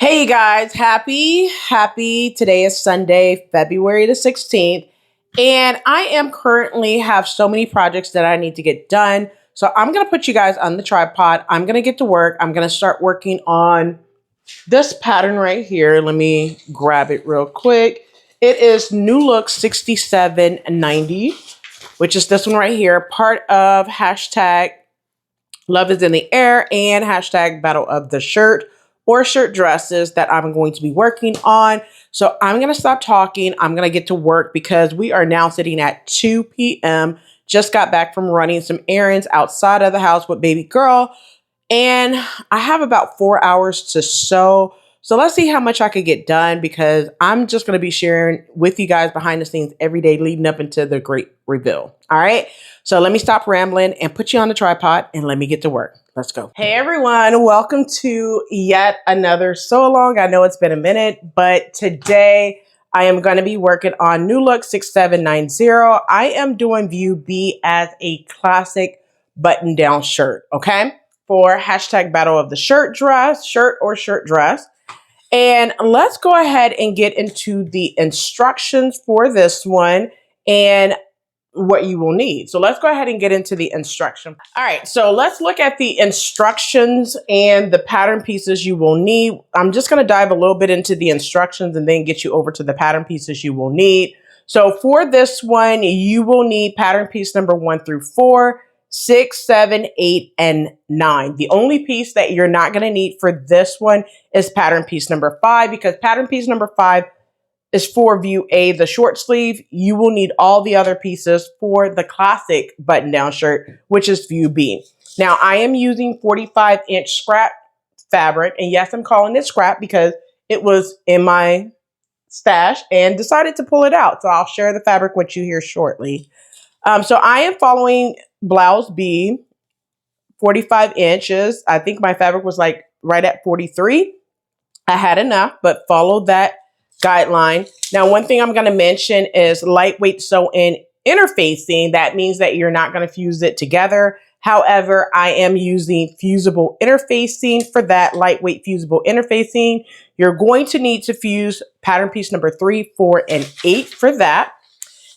Hey guys, happy. Today is Sunday, February the 16th. And I am currently have so many projects that I need to get done. So I'm going to put you guys on the tripod. I'm going to get to work. I'm going to start working on this pattern right here. Let me grab it real quick. It is New Look 6790, which is this one right here. Part of hashtag Love is in the Air and hashtag Battle of the Shirt or shirt dresses that I'm going to be working on. So I'm going to stop talking. I'm going to get to work because we are now sitting at 2 p.m. Just got back from running some errands outside of the house with baby girl. And I have about 4 hours to sew. So let's see how much I could get done because I'm just going to be sharing with you guys behind the scenes every day leading up into the great reveal. All right. So let me stop rambling and put you on the tripod and let me get to work. Let's go. Hey everyone, welcome to yet another sew along. I know it's been a minute, but today I am going to be working on New Look 6790. I am doing view B as a classic button down shirt. Okay. For hashtag Battle of the Shirt or shirt dress. And let's go ahead and get into the instructions for this one and what you will need. So let's go ahead and get into the instruction. All right, so let's look at the instructions and the pattern pieces you will need. I'm just going to dive a little bit into the instructions and then get you over to the pattern pieces you will need. So for this one, you will need pattern piece number 1 through 4. 6, 7, 8, and 9. The only piece that you're not going to need for this one is pattern piece number 5 because pattern piece number 5 is for view A, the short sleeve. You will need all the other pieces for the classic button down shirt, which is view B. Now I am using 45-inch scrap fabric, and yes, I'm calling it scrap because it was in my stash and decided to pull it out. So I'll share the fabric with you here shortly. So I am following blouse B, 45 inches. I think my fabric was like right at 43. I had enough, but follow that guideline. Now, one thing I'm going to mention is lightweight sew-in interfacing. That means that you're not going to fuse it together. However, I am using fusible interfacing for that lightweight fusible interfacing. You're going to need to fuse pattern piece number 3, 4, and 8 for that.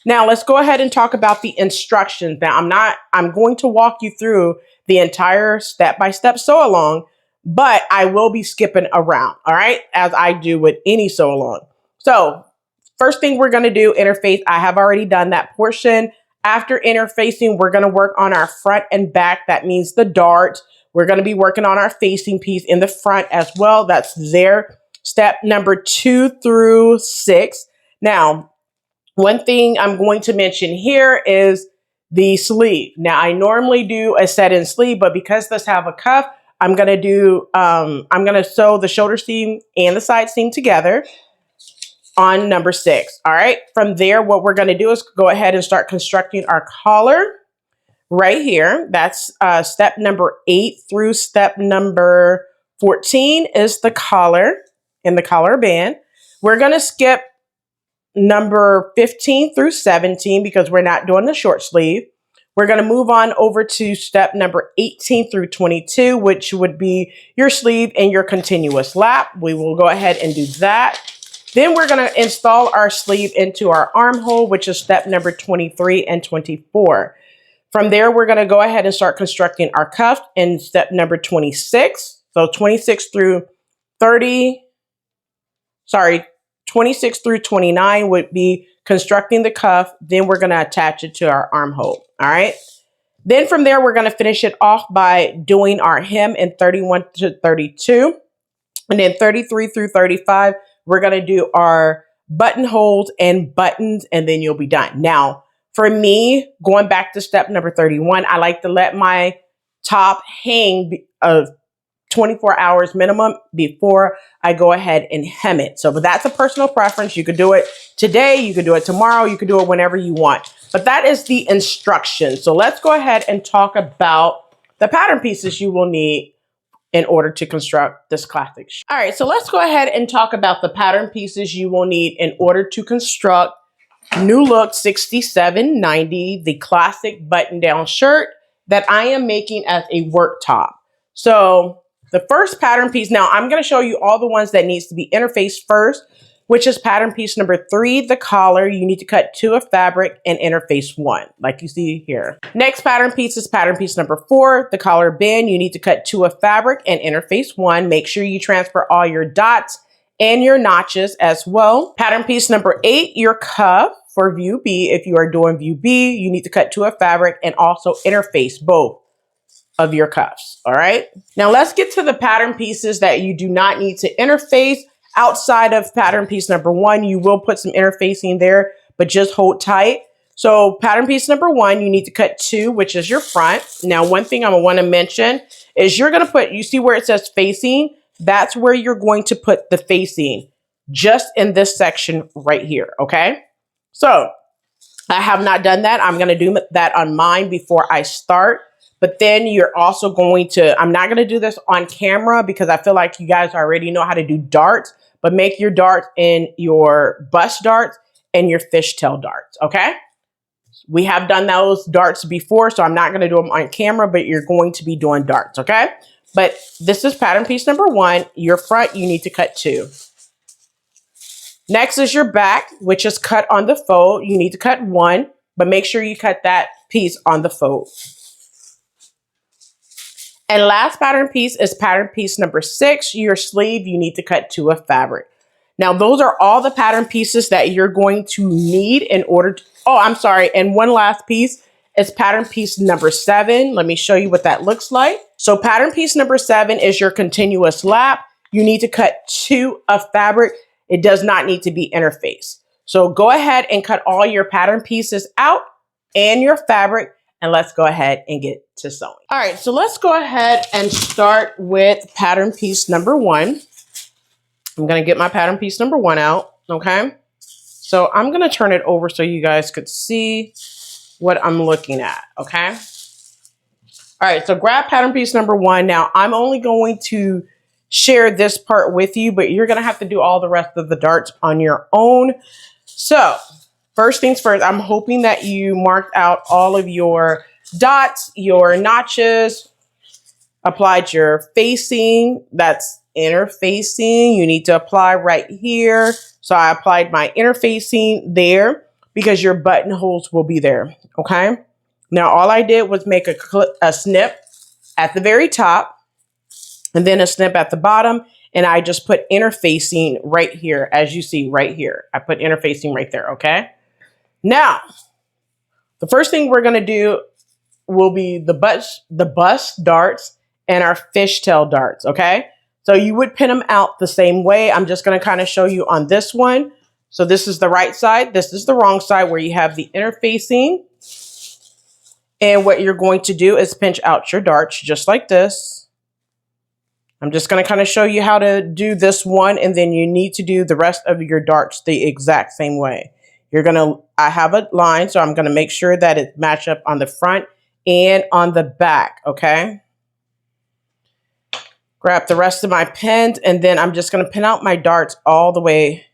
Now let's go ahead and talk about the instructions. Now I'm going to walk you through the entire step-by-step sew along, but I will be skipping around, all right, as I do with any sew along. So first thing we're going to do, interface. I have already done that portion. After interfacing, we're going to work on our front and back. That means the dart. We're going to be working on our facing piece in the front as well. That's there. Step number 2 through 6. Now, one thing I'm going to mention here is the sleeve. Now, I normally do a set-in sleeve, but because this have a cuff, I'm going to sew the shoulder seam and the side seam together on number 6. All right. From there, what we're going to do is go ahead and start constructing our collar right here. That's step number 8 through step number 14 is the collar and the collar band. We're going to skip number 15 through 17 because we're not doing the short sleeve. We're going to move on over to step number 18 through 22, which would be your sleeve and your continuous lap. We will go ahead and do that. Then we're going to install our sleeve into our armhole, which is step number 23 and 24. From there, we're going to go ahead and start constructing our cuff in step number 26. So 26 through 29 would be constructing the cuff. Then we're going to attach it to our armhole. All right. Then from there, we're going to finish it off by doing our hem in 31 to 32. And then 33 through 35, we're going to do our buttonholes and buttons, and then you'll be done. Now, for me, going back to step number 31, I like to let my top hang 24 hours minimum before I go ahead and hem it. So, but that's a personal preference. You could do it today, you could do it tomorrow, you could do it whenever you want. But that is the instruction. So let's go ahead and talk about the pattern pieces you will need in order to construct this classic. All right, so let's go ahead and talk about the pattern pieces you will need in order to construct New Look 6790, the classic button-down shirt that I am making as a work top. So The first pattern piece, now I'm going to show you all the ones that needs to be interfaced first, which is pattern piece number 3, the collar. You need to cut 2 of fabric and interface 1, like you see here. Next pattern piece is pattern piece number 4, the collar band. You need to cut 2 of fabric and interface 1. Make sure you transfer all your dots and your notches as well. Pattern piece number 8, your cuff for view B. If you are doing view B, you need to cut 2 of fabric and also interface both of your cuffs. All right. Now let's get to the pattern pieces that you do not need to interface. Outside of pattern piece number 1, you will put some interfacing there, but just hold tight. So pattern piece number 1, you need to cut 2, which is your front. Now, one thing I want to mention is you're going to put, you see where it says facing? That's where you're going to put the facing, just in this section right here. Okay. So I have not done that. I'm going to do that on mine before I start. But then you're also going to, I'm not going to do this on camera because I feel like you guys already know how to do darts, but make your darts in your bust darts and your fishtail darts, okay? We have done those darts before, so I'm not going to do them on camera, but you're going to be doing darts, okay? But this is pattern piece number 1. Your front, you need to cut 2. Next is your back, which is cut on the fold. You need to cut 1, but make sure you cut that piece on the fold. And last pattern piece is pattern piece number 6, your sleeve. You need to cut 2 of fabric. Now, those are all the pattern pieces that you're going to need in order to, oh, I'm sorry. And one last piece is pattern piece number 7. Let me show you what that looks like. So pattern piece number 7 is your continuous lap. You need to cut 2 of fabric. It does not need to be interfaced. So go ahead and cut all your pattern pieces out and your fabric. And let's go ahead and get to sewing. All right, so let's go ahead and start with pattern piece number 1. I'm gonna get my pattern piece number 1 out, okay? So I'm gonna turn it over so you guys could see what I'm looking at, okay? All right, so grab pattern piece number 1. Now I'm only going to share this part with you, but you're gonna have to do all the rest of the darts on your own. So, first things first, I'm hoping that you marked out all of your dots, your notches, applied your facing, that's interfacing. You need to apply right here. So I applied my interfacing there because your buttonholes will be there, okay? Now all I did was make a snip at the very top and then a snip at the bottom, and I just put interfacing right here, as you see right here. I put interfacing right there, okay? Now, the first thing we're going to do will be the bust darts and our fishtail darts, okay? So you would pin them out the same way. I'm just going to kind of show you on this one. So this is the right side. This is the wrong side where you have the interfacing. And what you're going to do is pinch out your darts just like this. I'm just going to kind of show you how to do this one, and then you need to do the rest of your darts the exact same way. I have a line, so I'm going to make sure that it match up on the front and on the back, okay? Grab the rest of my pins, and then I'm just going to pin out my darts all the way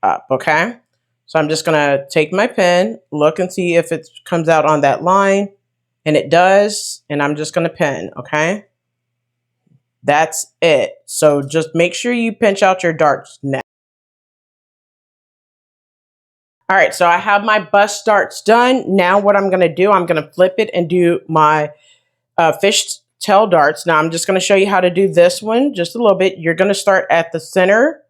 up, okay? So I'm just going to take my pin, look and see if it comes out on that line, and it does, and I'm just going to pin, okay? That's it. So just make sure you pinch out your darts next. All right, so I have my bust darts done. Now what I'm going to do, I'm going to flip it and do my fishtail darts. Now I'm just going to show you how to do this one just a little bit. You're going to start at the center.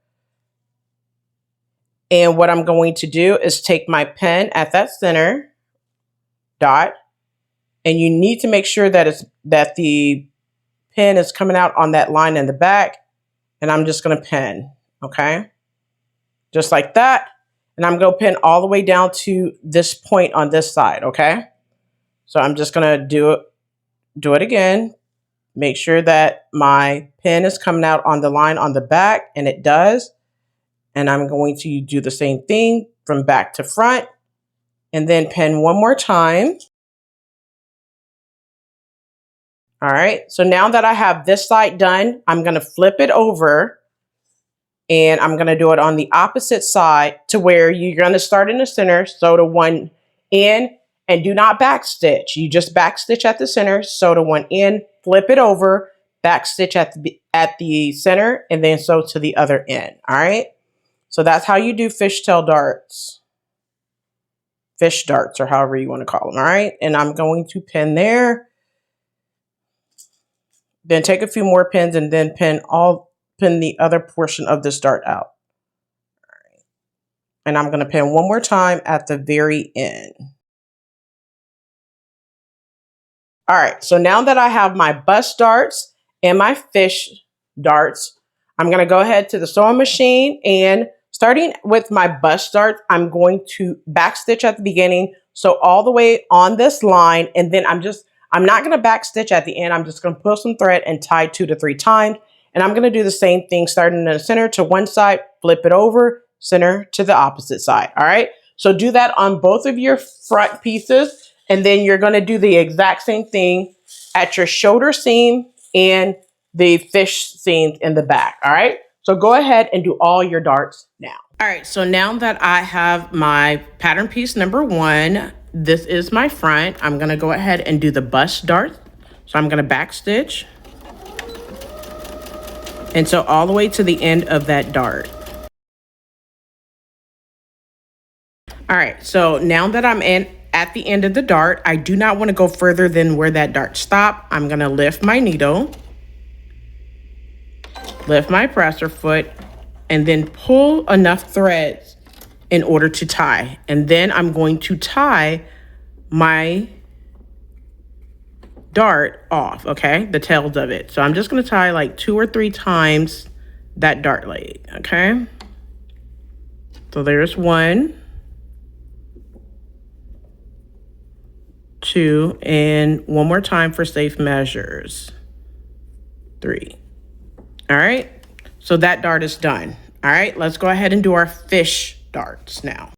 And what I'm going to do is take my pen at that center dot. And you need to make sure that the pen is coming out on that line in the back. And I'm just going to pin, okay? Just like that. And I'm going to pin all the way down to this point on this side, okay? So I'm just going to do it again. Make sure that my pin is coming out on the line on the back, and it does. And I'm going to do the same thing from back to front, and then pin one more time. All right, so now that I have this side done, I'm going to flip it over. And I'm going to do it on the opposite side to where you're going to start in the center, sew to one end, and do not backstitch. You just backstitch at the center, sew to one end, flip it over, back stitch at the center, and then sew to the other end. All right. So that's how you do fishtail darts. Fish darts, or however you want to call them. All right. And I'm going to pin there. Then take a few more pins and then pin the other portion of this dart out. All right. And I'm going to pin one more time at the very end. All right, so now that I have my bust darts and my fish darts, I'm going to go ahead to the sewing machine, and starting with my bust darts, I'm going to back stitch at the beginning, sew all the way on this line, and then I'm not going to back stitch at the end. I'm just going to pull some thread and tie 2 to 3 times, and I'm going to do the same thing starting in the center to one side, flip it over, center to the opposite side. All right, so do that on both of your front pieces. And then you're going to do the exact same thing at your shoulder seam and the fish seams in the back. All right. So go ahead and do all your darts now. All right. So now that I have my pattern piece number 1, this is my front. I'm going to go ahead and do the bust dart. So I'm going to back stitch and sew all the way to the end of that dart. All right. So now that I'm at the end of the dart, I do not want to go further than where that dart stopped. I'm going to lift my needle, lift my presser foot, and then pull enough threads in order to tie. And then I'm going to tie my dart off, okay? The tails of it. So I'm just going to tie like 2 or 3 times that dart leg, okay? So there's 1, 2, and one more time for safe measures, 3. All right, so that dart is done. All right, let's go ahead and do our fish darts now.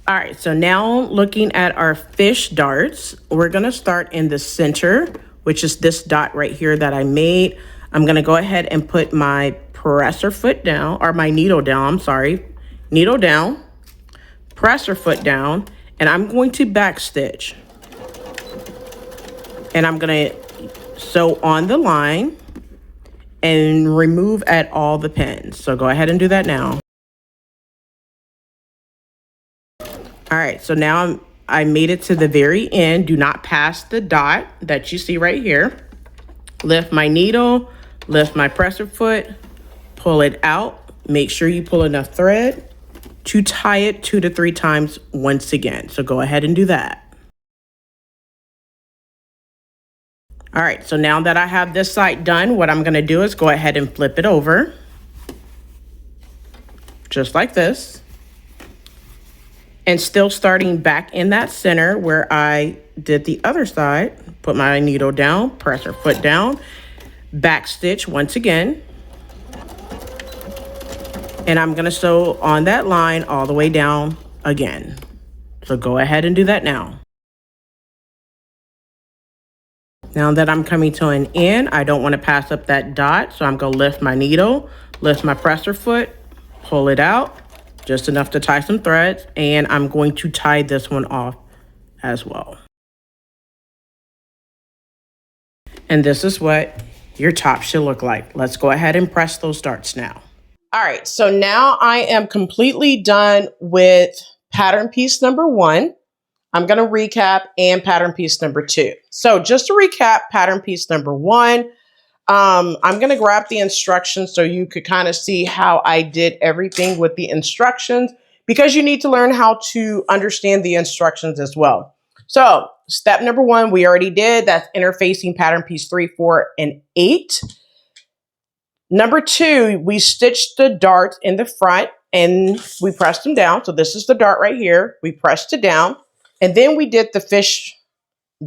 All right, so now looking at our fish darts, we're gonna start in the center, which is this dot right here that I made. I'm gonna go ahead and put my presser foot down, or my needle down, I'm sorry. Needle down, presser foot down, and I'm going to back stitch. And I'm gonna sew on the line and remove at all the pins. So go ahead and do that now. All right, so now I made it to the very end. Do not pass the dot that you see right here. Lift my needle, lift my presser foot, pull it out. Make sure you pull enough thread to tie it 2 to 3 times once again. So go ahead and do that. All right, so now that I have this side done, what I'm gonna do is go ahead and flip it over, just like this. And still starting back in that center where I did the other side, put my needle down, presser foot down, back stitch once again. And I'm gonna sew on that line all the way down again. So go ahead and do that now. Now that I'm coming to an end, I don't want to pass up that dot, so I'm going to lift my needle, lift my presser foot, pull it out, just enough to tie some threads, and I'm going to tie this one off as well. And this is what your top should look like. Let's go ahead and press those darts now. All right, so now I am completely done with pattern piece number 1. I'm going to recap and pattern piece number 2. So just to recap pattern piece number 1, I'm going to grab the instructions so you could kind of see how I did everything with the instructions, because you need to learn how to understand the instructions as well. So step number 1, we already did. That's interfacing pattern piece 3, 4, and 8. Number 2, we stitched the darts in the front and we pressed them down. So this is the dart right here. We pressed it down. And then we did the fish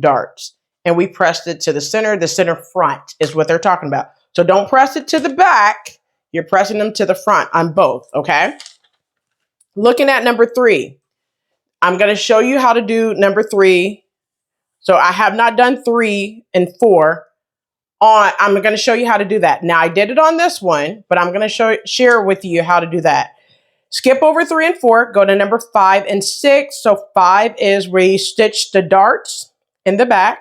darts and we pressed it to the center front is what they're talking about. So don't press it to the back. You're pressing them to the front on both, okay? Looking at number 3, I'm going to show you how to do number 3. So I have not done 3 and 4. I'm going to show you how to do that. Now I did it on this one, but I'm going to share with you how to do that. Skip over 3 and 4, go to number 5 and 6. So 5 is where you stitch the darts in the back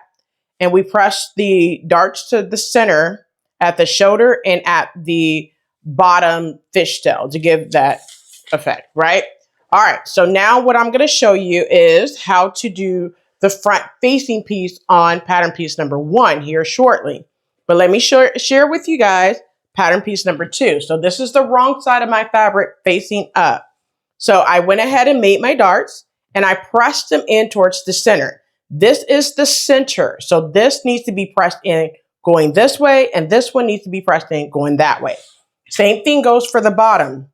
and we press the darts to the center at the shoulder and at the bottom fishtail to give that effect, right? All right, so now what I'm gonna show you is how to do the front facing piece on pattern piece number 1 here shortly. But let me share with you guys pattern piece number 2. So this is the wrong side of my fabric facing up. So I went ahead and made my darts and I pressed them in towards the center. This is the center. So this needs to be pressed in going this way, and this one needs to be pressed in going that way. Same thing goes for the bottom.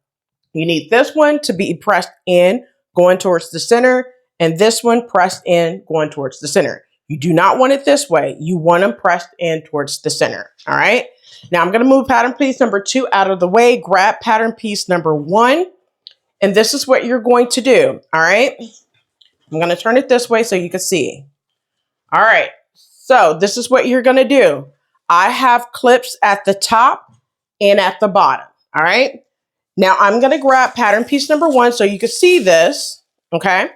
You need this one to be pressed in going towards the center, and this one pressed in going towards the center. You do not want it this way. You want them pressed in towards the center. All right. Now I'm going to move pattern piece number 2 out of the way, grab pattern piece number 1, and this is what you're going to do. All right. I'm going to turn it this way so you can see. All right. So this is what you're going to do. I have clips at the top and at the bottom. All right. Now I'm going to grab pattern piece number 1 so you can see this. Okay.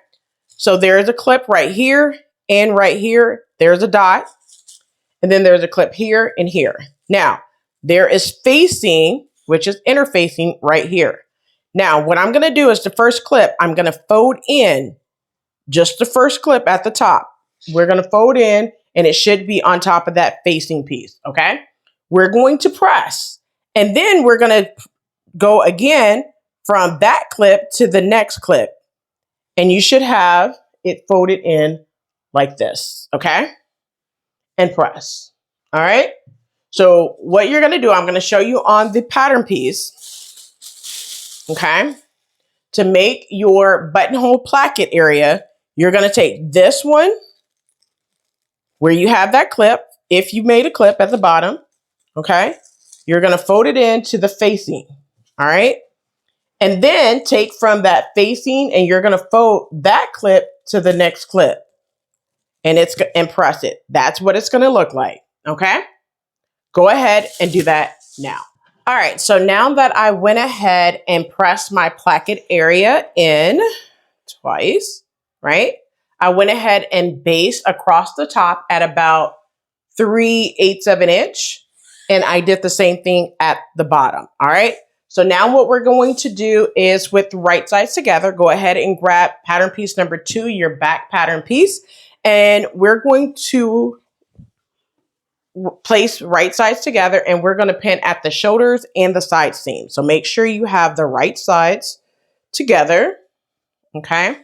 So there's a clip right here and right here. There's a dot. And then there's a clip here and here. Now there is facing, which is interfacing right here. Now what I'm going to do is the first clip, I'm going to fold in just the first clip at the top. We're going to fold in and it should be on top of that facing piece. Okay. We're going to press and then we're going to go again from that clip to the next clip. And you should have it folded in like this. Okay. And press. All right. So what you're going to do, I'm going to show you on the pattern piece. Okay. To make your buttonhole placket area, you're going to take this one where you have that clip. If you made a clip at the bottom, okay, you're going to fold it into the facing. All right. And then take from that facing and you're going to fold that clip to the next clip and press it. That's what it's going to look like. Okay. Go ahead and do that now. All right. So now that I went ahead and pressed my placket area in twice, right? I went ahead and based across the top at about 3/8 of an inch. And I did the same thing at the bottom. All right. So now what we're going to do is with the right sides together, go ahead and grab pattern piece number 2, your back pattern piece. And we're going to place right sides together and we're going to pin at the shoulders and the side seam. So make sure you have the right sides together. Okay.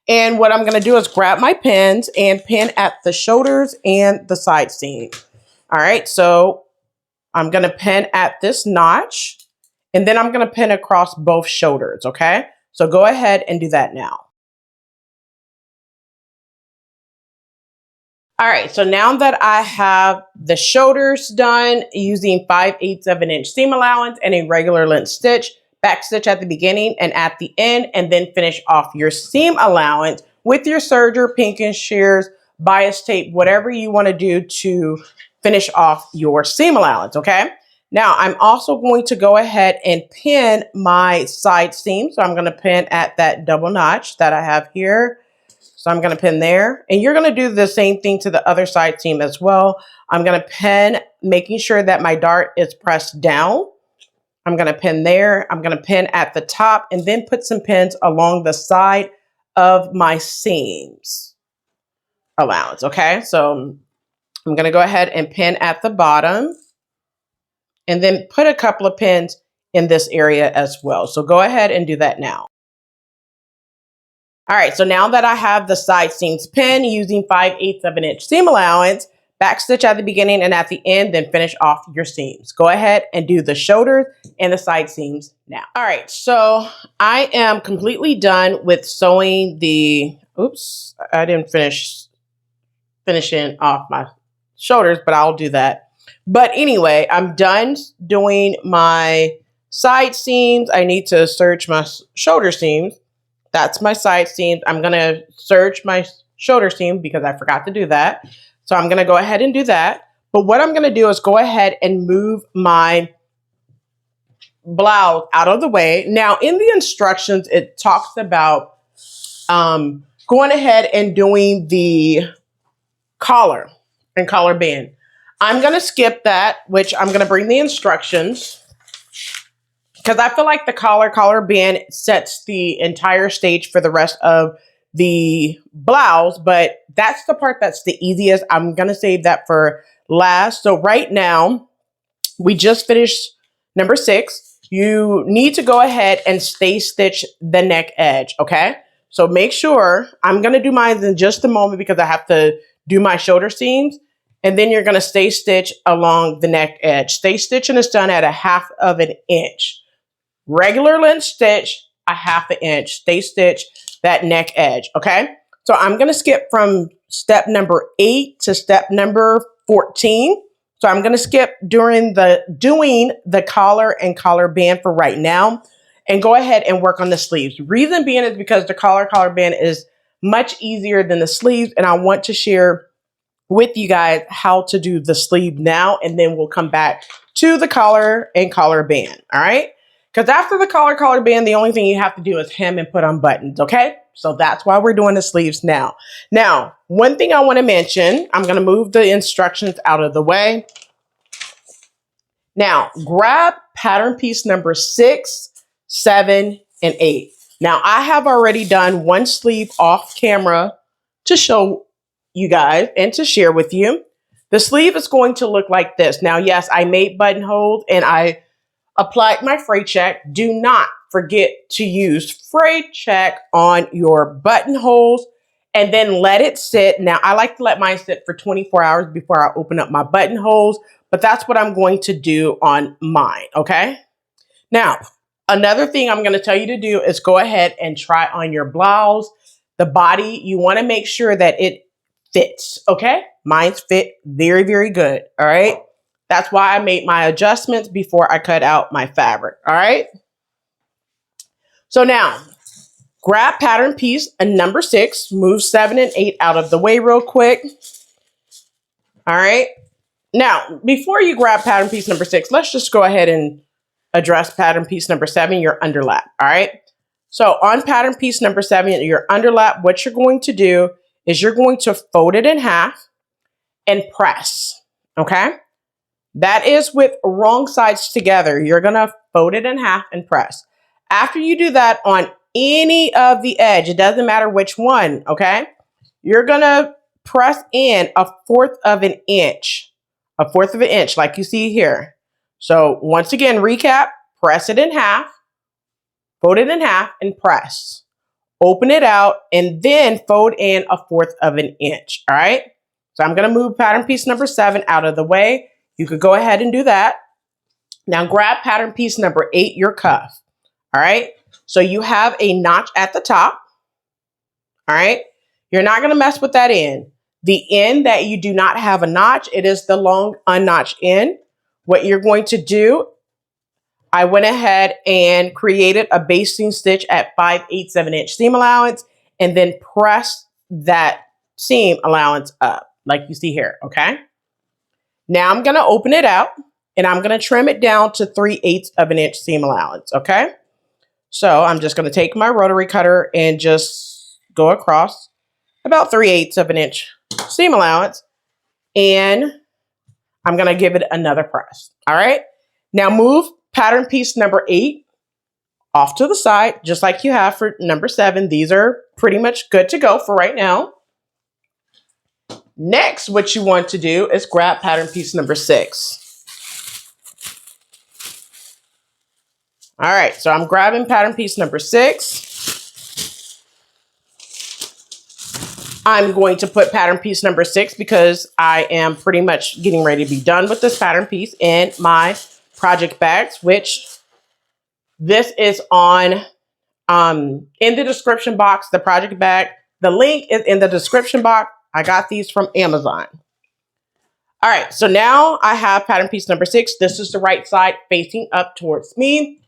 And what I'm going to do is grab my pins and pin at the shoulders and the side seam. All right. So I'm going to pin at this notch and then I'm going to pin across both shoulders. Okay. So go ahead and do that now. All right, so now that I have the shoulders done using 5/8 of an inch seam allowance and a regular length stitch, back stitch at the beginning and at the end, and then finish off your seam allowance with your serger, pinking shears, bias tape, whatever you want to do to finish off your seam allowance, okay? Now, I'm also going to go ahead and pin my side seam. So I'm going to pin at that double notch that I have here. So I'm going to pin there, and you're going to do the same thing to the other side seam as well. I'm going to pin, making sure that my dart is pressed down. I'm going to pin there. I'm going to pin at the top and then put some pins along the side of my seams allowance. Okay. So I'm going to go ahead and pin at the bottom and then put a couple of pins in this area as well. So go ahead and do that now. All right, so now that I have the side seams pinned using 5/8 of an inch seam allowance, back stitch at the beginning and at the end, then finish off your seams. Go ahead and do the shoulders and the side seams now. All right, so I am completely done with sewing the, oops, I didn't finishing off my shoulders, but I'll do that. But anyway, I'm done doing my side seams. I need to serge my shoulder seams. That's my side seam. I'm going to serge my shoulder seam because I forgot to do that. So I'm going to go ahead and do that. But what I'm going to do is go ahead and move my blouse out of the way. Now, in the instructions, it talks about going ahead and doing the collar and collar band. I'm going to skip that, which I'm going to bring the instructions because I feel like the collar band sets the entire stage for the rest of the blouse, but that's the part that's the easiest. I'm going to save that for last. So right now, we just finished number 6. You need to go ahead and stay stitch the neck edge, okay? So make sure, I'm going to do mine in just a moment because I have to do my shoulder seams. And then you're going to stay stitch along the neck edge. Stay stitching is done at 1/2 of an inch. Regular length stitch, 1/2 inch. Stay stitch that neck edge, okay? So I'm going to skip from step number 8 to step number 14. So I'm going to skip doing the collar and collar band for right now and go ahead and work on the sleeves. Reason being is because the collar band is much easier than the sleeves, and I want to share with you guys how to do the sleeve now, and then we'll come back to the collar and collar band, all right? Because after the collar band, the only thing you have to do is hem and put on buttons, okay? So that's why we're doing the sleeves now. Now, one thing I want to mention, I'm going to move the instructions out of the way. Now, grab pattern piece number 6, 7, and 8. Now, I have already done one sleeve off camera to show you guys and to share with you. The sleeve is going to look like this. Now, yes, I made buttonholes and I applied my fray check. Do not forget to use fray check on your buttonholes and then let it sit. Now, I like to let mine sit for 24 hours before I open up my buttonholes, but that's what I'm going to do on mine, okay? Now, another thing I'm going to tell you to do is go ahead and try on your blouse. The body, you want to make sure that it fits, okay? Mine's fit very, very good, all right? That's why I made my adjustments before I cut out my fabric, all right? So now, grab pattern piece number 6, move 7 and 8 out of the way real quick, all right? Now, before you grab pattern piece number 6, let's just go ahead and address pattern piece number 7, your underlap, all right? So on pattern piece number 7, your underlap, what you're going to do is you're going to fold it in half and press, okay? That is with wrong sides together. You're going to fold it in half and press. After you do that on any of the edge, it doesn't matter which one, okay? You're going to press in 1/4 of an inch, 1/4 of an inch like you see here. So once again, recap, press it in half, fold it in half and press. Open it out and then fold in 1/4 of an inch, all right? So I'm going to move pattern piece number 7 out of the way. You could go ahead and do that. Now grab pattern piece number 8, your cuff, all right? So you have a notch at the top, all right? You're not going to mess with that end. The end that you do not have a notch, it is the long unnotched end. What you're going to do, I went ahead and created a basting stitch at 5/8 of an inch seam allowance and then press that seam allowance up like you see here, okay? Now I'm going to open it out and I'm going to trim it down to 3/8 of an inch seam allowance, okay? So I'm just going to take my rotary cutter and just go across about 3/8 of an inch seam allowance and I'm going to give it another press, all right? Now move pattern piece number 8 off to the side, just like you have for number 7. These are pretty much good to go for right now. Next, what you want to do is grab pattern piece number 6. All right, so I'm grabbing pattern piece number 6. I'm going to put pattern piece number 6 because I am pretty much getting ready to be done with this pattern piece in my project bags, which this is on in the description box, the project bag. The link is in the description box. I got these from Amazon. All right, so now I have pattern piece number 6. This is the right side facing up towards me.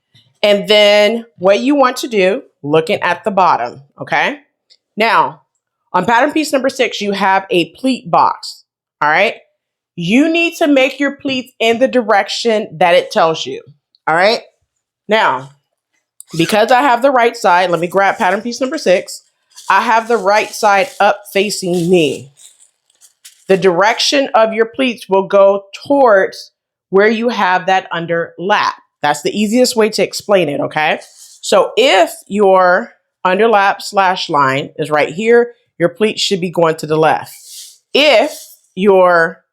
And then what you want to do, looking at the bottom, okay? Now, on pattern piece number 6, you have a pleat box, all right? You need to make your pleats in the direction that it tells you, all right? Now, because I have the right side, let me grab pattern piece number 6. I have the right side up facing me. the direction of your pleats will go towards where you have that underlap. That's the easiest way to explain it, okay? So if your underlap slash line is right here, your pleats should be going to the left. If your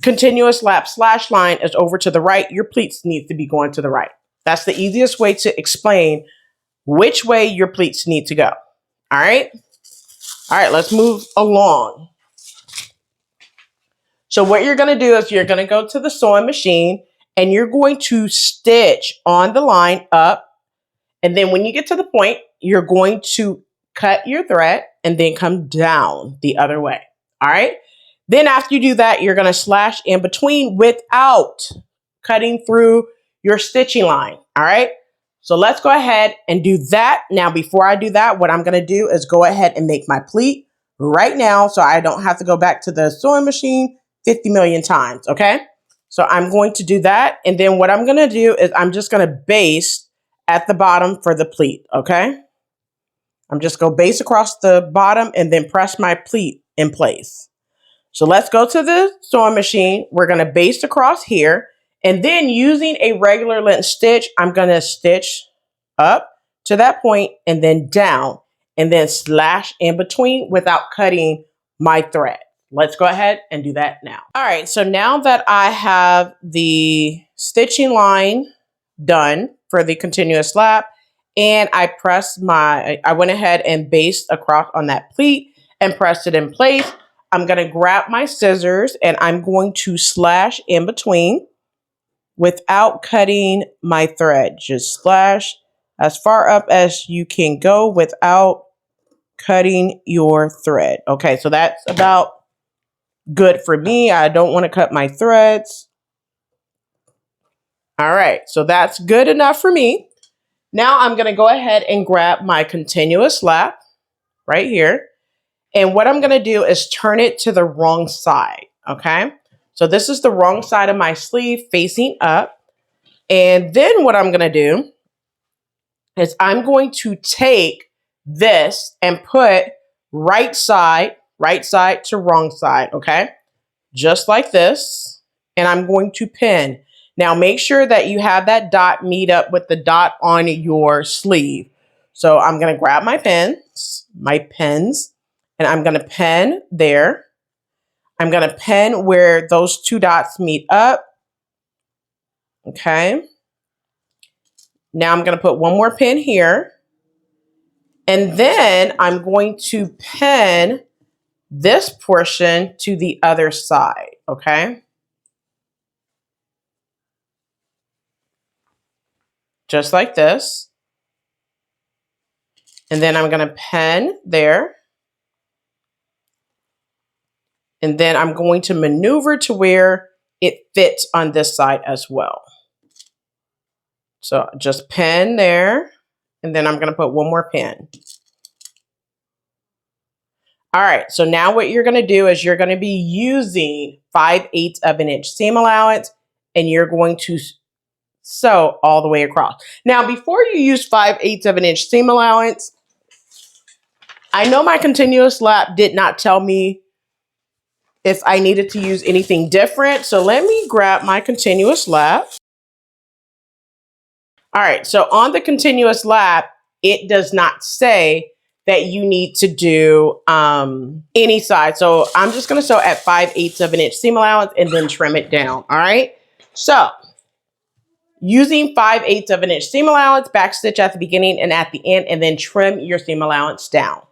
continuous lap slash line is over to the right, your pleats need to be going to the right. That's the easiest way to explain which way your pleats need to go. All right? All right, let's move along. So what you're going to do is you're going to go to the sewing machine and you're going to stitch on the line up. And then when you get to the point, you're going to cut your thread and then come down the other way. All right. Then after you do that, you're going to slash in between without cutting through your stitching line. All right. So let's go ahead and do that. Now, before I do that, what I'm going to do is go ahead and make my pleat right now so I don't have to go back to the sewing machine 50 million times. Okay. So I'm going to do that. And then what I'm going to do is I'm just going to baste at the bottom for the pleat. Okay. I'm just going to baste across the bottom and then press my pleat in place. So let's go to the sewing machine. We're going to baste across here. And then using a regular length stitch, I'm going to stitch up to that point and then down and then slash in between without cutting my thread. Let's go ahead and do that now. All right, so now that I have the stitching line done for the continuous lap and I went ahead and basted across on that pleat and pressed it in place. I'm going to grab my scissors and I'm going to slash in between without cutting my thread. Just slash as far up as you can go without cutting your thread. Okay, so that's about good for me. I don't want to cut my threads. All right, so that's good enough for me. Now I'm going to go ahead and grab my continuous lap right here. And what I'm going to do is turn it to the wrong side, okay? So this is the wrong side of my sleeve facing up. And then what I'm going to do is I'm going to take this and put right side to wrong side, okay? Just like this. And I'm going to pin. Now make sure that you have that dot meet up with the dot on your sleeve. So I'm going to grab my pins, and I'm going to pin there. I'm going to pin where those two dots meet up. Okay. Now I'm going to put one more pin here. And then I'm going to pin this portion to the other side. Okay. Just like this. And then I'm going to pin there. And then I'm going to maneuver to where it fits on this side as well. So just pin there. And then I'm going to put one more pin. All right. So now what you're going to do is you're going to be using 5/8 of an inch seam allowance. And you're going to sew all the way across. Now, before you use 5/8 of an inch seam allowance, I know my continuous lap did not tell me if I needed to use anything different. So let me grab my continuous lap. All right, so on the continuous lap, it does not say that you need to do any side. So I'm just gonna sew at 5/8 of an inch seam allowance and then trim it down, all right? So using 5/8 of an inch seam allowance, back stitch at the beginning and at the end, and then trim your seam allowance down.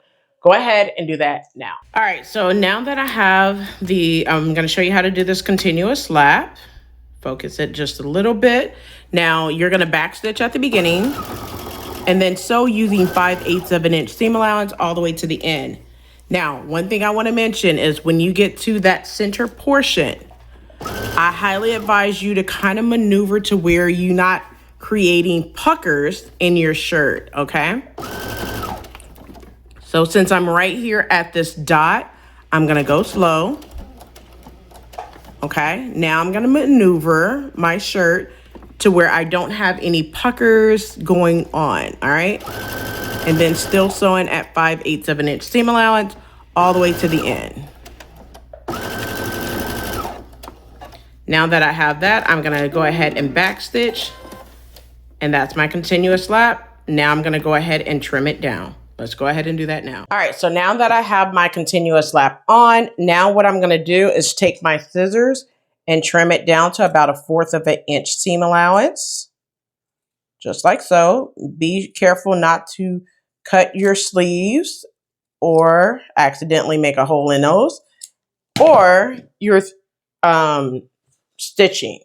Go ahead and do that now. All right, so now that I have I'm gonna show you how to do this continuous lap. Focus it just a little bit. Now you're gonna back stitch at the beginning and then sew using 5/8 of an inch seam allowance all the way to the end. Now, one thing I wanna mention is when you get to that center portion, I highly advise you to kind of maneuver to where you're not creating puckers in your shirt, okay? So since I'm right here at this dot, I'm gonna go slow. Okay, now I'm gonna maneuver my shirt to where I don't have any puckers going on, all right? And then still sewing at 5/8 of an inch seam allowance all the way to the end. Now that I have that, I'm gonna go ahead and backstitch, and that's my continuous lap. Now I'm gonna go ahead and trim it down. Let's go ahead and do that now. All right, so now that I have my continuous lap on, now what I'm gonna do is take my scissors and trim it down to about 1/4 of an inch seam allowance. Just like so. Be careful not to cut your sleeves or accidentally make a hole in those, or your stitching.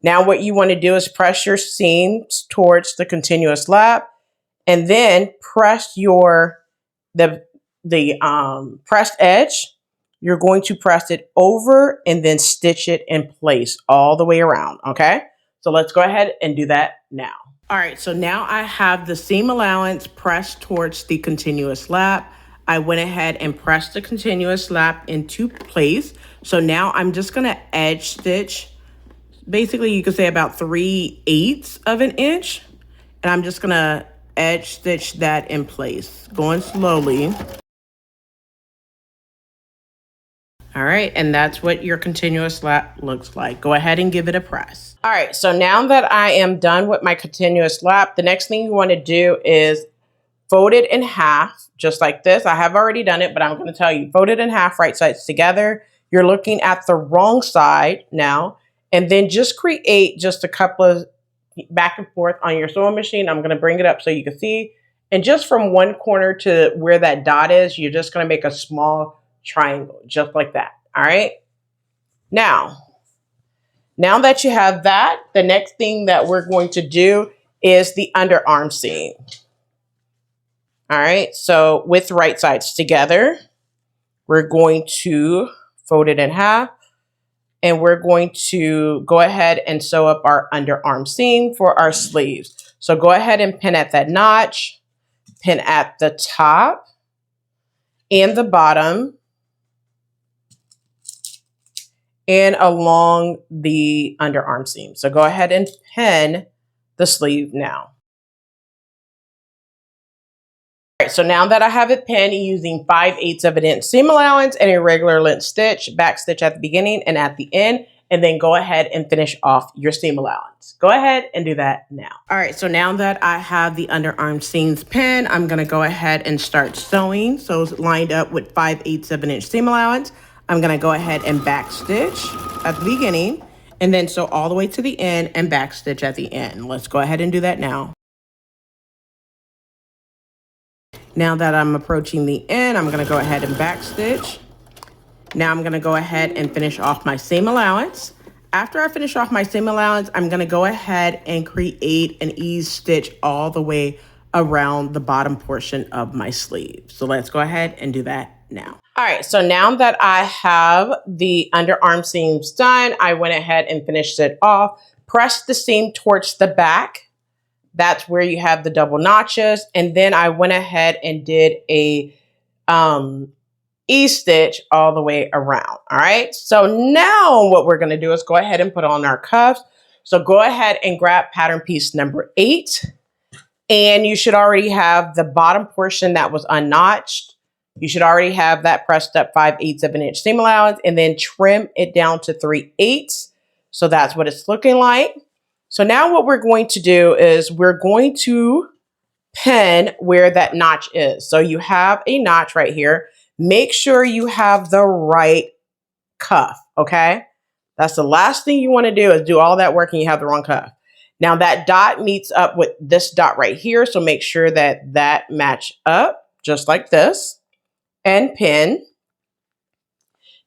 Now what you want to do is press your seams towards the continuous lap, and then press the pressed edge. You're going to press it over and then stitch it in place all the way around, okay? So let's go ahead and do that now. All right, so now I have the seam allowance pressed towards the continuous lap. I went ahead and pressed the continuous lap into place. So now I'm just gonna edge stitch. Basically, you could say about 3/8 of an inch. And I'm just gonna edge stitch that in place, going slowly. All right, and that's what your continuous lap looks like. Go ahead and give it a press. All right, so now that I am done with my continuous lap, the next thing you want to do is fold it in half, just like this. I have already done it, but I'm going to tell you, fold it in half, right sides together. You're looking at the wrong side now, and then just create just a couple of back and forth on your sewing machine. I'm going to bring it up so you can see. And just from one corner to where that dot is, you're just going to make a small triangle, just like that. All right. Now that you have that, the next thing that we're going to do is the underarm seam. All right. So with right sides together, we're going to fold it in half, and we're going to go ahead and sew up our underarm seam for our sleeves. So go ahead and pin at that notch, pin at the top and the bottom, and along the underarm seam. So go ahead and pin the sleeve now. All right, so now that I have it pinned using 5/8 of an inch seam allowance and a regular length stitch, back stitch at the beginning and at the end, and then go ahead and finish off your seam allowance. Go ahead and do that now. All right, so now that I have the underarm seams pinned, I'm gonna go ahead and start sewing. So it's lined up with 5/8 of an inch seam allowance. I'm gonna go ahead and back stitch at the beginning, and then sew all the way to the end and back stitch at the end. Let's go ahead and do that now. Now that I'm approaching the end, I'm gonna go ahead and back stitch. Now I'm gonna go ahead and finish off my seam allowance. After I finish off my seam allowance, I'm gonna go ahead and create an ease stitch all the way around the bottom portion of my sleeve. So let's go ahead and do that now. All right, so now that I have the underarm seams done, I went ahead and finished it off, pressed the seam towards the back. That's where you have the double notches. And then I went ahead and did a E-stitch all the way around. All right. So now what we're going to do is go ahead and put on our cuffs. So go ahead and grab pattern piece number 8. And you should already have the bottom portion that was unnotched. You should already have that pressed up 5/8 of an inch seam allowance, and then trim it down to 3/8. So that's what it's looking like. So now what we're going to do is we're going to pin where that notch is. So you have a notch right here. Make sure you have the right cuff, okay? That's the last thing you want to do is do all that work and you have the wrong cuff. Now that dot meets up with this dot right here, so make sure that that match up just like this and pin.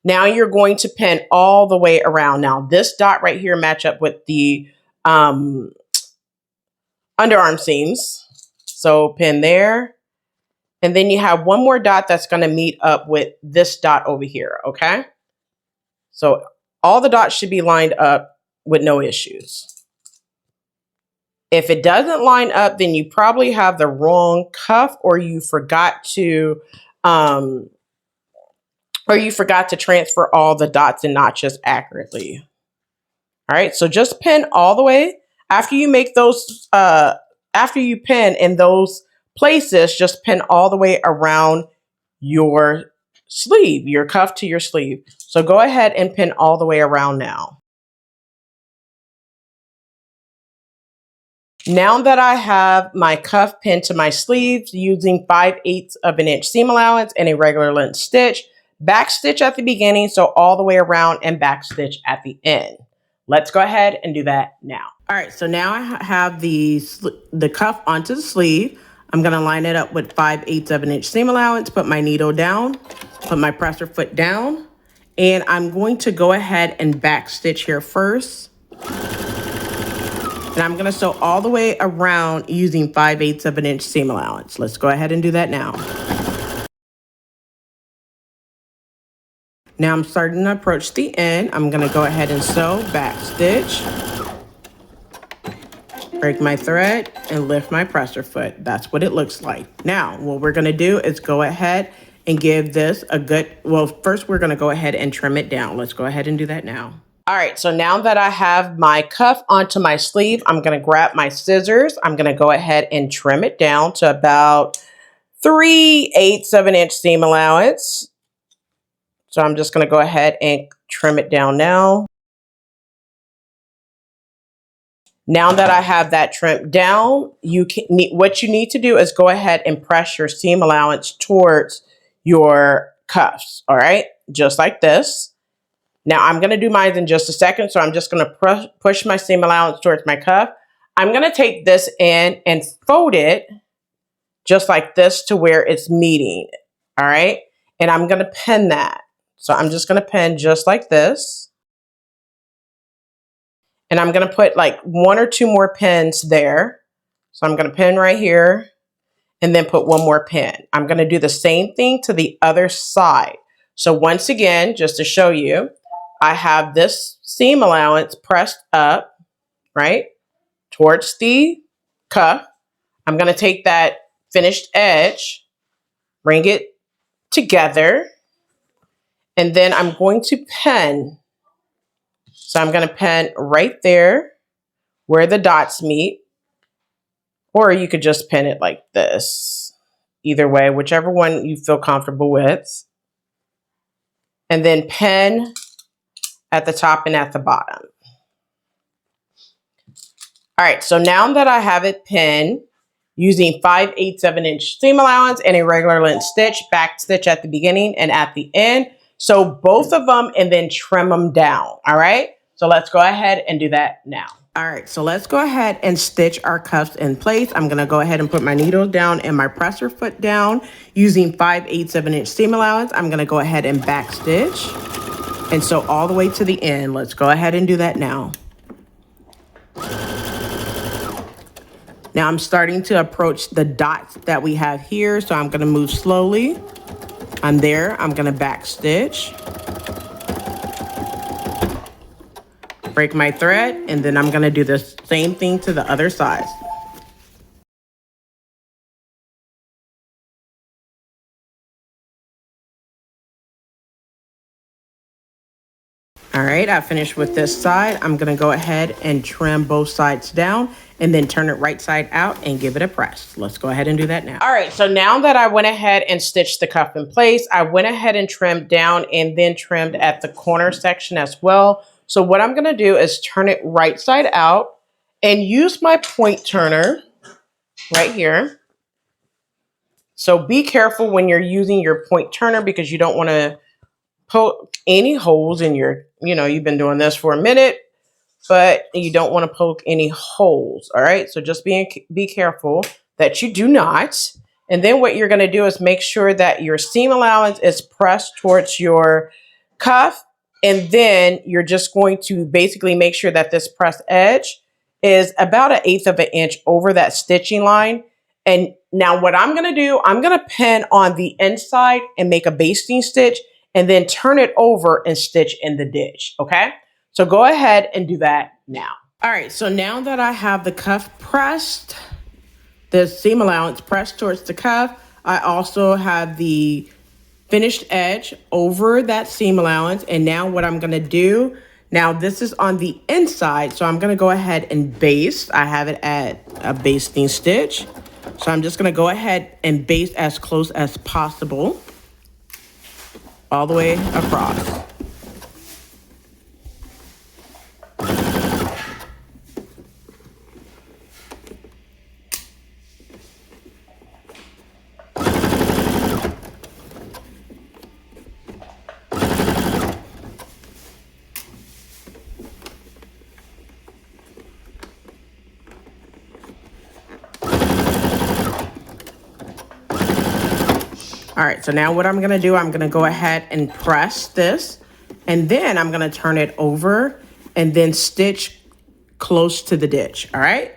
Now you're going to pin all the way around. Now this dot right here match up with the underarm seams. So pin there. And then you have one more dot that's going to meet up with this dot over here, okay? So all the dots should be lined up with no issues. If it doesn't line up, then you probably have the wrong cuff, or you forgot to transfer all the dots and notches accurately. All right, so just pin all the way. After you make those, after you pin in those places, just pin all the way around your sleeve, your cuff to your sleeve. So go ahead and pin all the way around now. Now that I have my cuff pinned to my sleeves using 5/8 of an inch seam allowance and a regular length stitch, back stitch at the beginning, so all the way around, and back stitch at the end. Let's go ahead and do that now. All right, so now I have the cuff onto the sleeve. I'm gonna line it up with 5/8 of an inch seam allowance, put my needle down, put my presser foot down, and I'm going to go ahead and back stitch here first. And I'm gonna sew all the way around using 5/8 of an inch seam allowance. Let's go ahead and do that now. Now I'm starting to approach the end. I'm gonna go ahead and sew, back stitch, break my thread, and lift my presser foot. That's what it looks like. Now, what we're gonna do is go ahead and give this a good, well, first we're gonna go ahead and trim it down. Let's go ahead and do that now. All right, so now that I have my cuff onto my sleeve, I'm gonna grab my scissors. I'm gonna go ahead and trim it down to about 3/8 of an inch seam allowance. So I'm just gonna go ahead and trim it down now. Now that I have that trimmed down, what you need to do is go ahead and press your seam allowance towards your cuffs, all right? Just like this. Now I'm gonna do mine in just a second, so I'm just gonna push my seam allowance towards my cuff. I'm gonna take this in and fold it just like this to where it's meeting, all right? And I'm gonna pin that. So I'm just gonna pin just like this. And I'm gonna put like 1 or 2 more pins there. So I'm gonna pin right here and then put 1 more pin. I'm gonna do the same thing to the other side. So once again, just to show you, I have this seam allowance pressed up, right, towards the cuff. I'm gonna take that finished edge, bring it together, and then I'm going to pin. So I'm gonna pin right there where the dots meet, or you could just pin it like this. Either way, whichever one you feel comfortable with. And then pin at the top and at the bottom. All right, so now that I have it pinned, using 5/8 of an inch seam allowance and a regular length stitch, back stitch at the beginning and at the end. So both of them and then trim them down, all right? So let's go ahead and do that now. All right, so let's go ahead and stitch our cuffs in place. I'm gonna go ahead and put my needle down and my presser foot down using 5/8 of an inch seam allowance. I'm gonna go ahead and back stitch and sew all the way to the end. Let's go ahead and do that now. Now I'm starting to approach the dots that we have here, so I'm gonna move slowly. I'm there, I'm gonna back stitch, break my thread, and then I'm gonna do the same thing to the other side. All right, I finished with this side. I'm gonna go ahead and trim both sides down and then turn it right side out and give it a press. Let's go ahead and do that now. All right, so now that I went ahead and stitched the cuff in place, I went ahead and trimmed down and then trimmed at the corner section as well. So what I'm gonna do is turn it right side out and use my point turner right here. So be careful when you're using your point turner because you don't wanna poke any holes in your, you've been doing this for a minute, but you don't want to poke any holes. All right. So just be careful that you do not. And then what you're going to do is make sure that your seam allowance is pressed towards your cuff. And then you're just going to basically make sure that this pressed edge is about 1/8 of an inch over that stitching line. And now what I'm going to do, I'm going to pin on the inside and make a basting stitch and then turn it over and stitch in the ditch, okay? So go ahead and do that now. All right, so now that I have the cuff pressed, the seam allowance pressed towards the cuff, I also have the finished edge over that seam allowance. And now what I'm gonna do, now this is on the inside, so I'm gonna go ahead and baste. I have it at a basting stitch. So I'm just gonna go ahead and baste as close as possible all the way across. All right, so now what I'm gonna do, I'm gonna go ahead and press this, and then I'm gonna turn it over and then stitch close to the ditch, all right?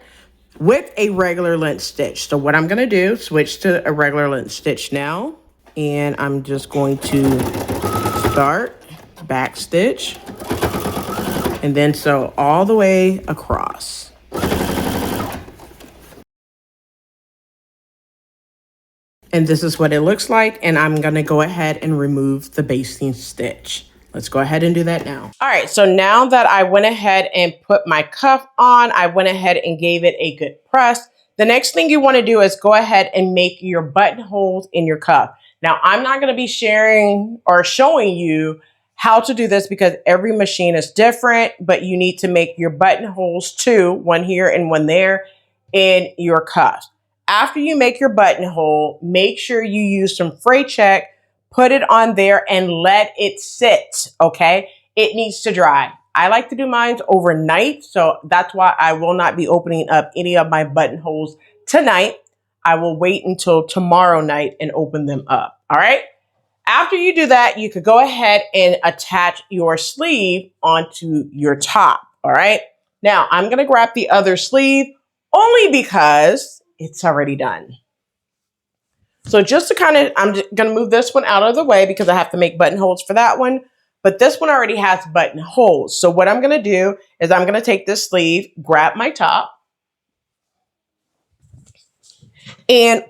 With a regular length stitch. So what I'm gonna do, switch to a regular length stitch now, and I'm just going to start, back stitch, and then sew all the way across. And this is what it looks like. And I'm gonna go ahead and remove the basting stitch. Let's go ahead and do that now. All right, so now that I went ahead and put my cuff on, I went ahead and gave it a good press. The next thing you wanna do is go ahead and make your buttonholes in your cuff. Now, I'm not gonna be sharing or showing you how to do this because every machine is different, but you need to make your buttonholes too, one here and one there, in your cuff. After you make your buttonhole, make sure you use some fray check, put it on there and let it sit, okay? It needs to dry. I like to do mine overnight, so that's why I will not be opening up any of my buttonholes tonight. I will wait until tomorrow night and open them up, all right? After you do that, you could go ahead and attach your sleeve onto your top, all right? Now, I'm gonna grab the other sleeve only because it's already done. So just to kind of, I'm just gonna move this one out of the way because I have to make buttonholes for that one. But this one already has buttonholes. So what I'm gonna do is I'm gonna take this sleeve, grab my top, and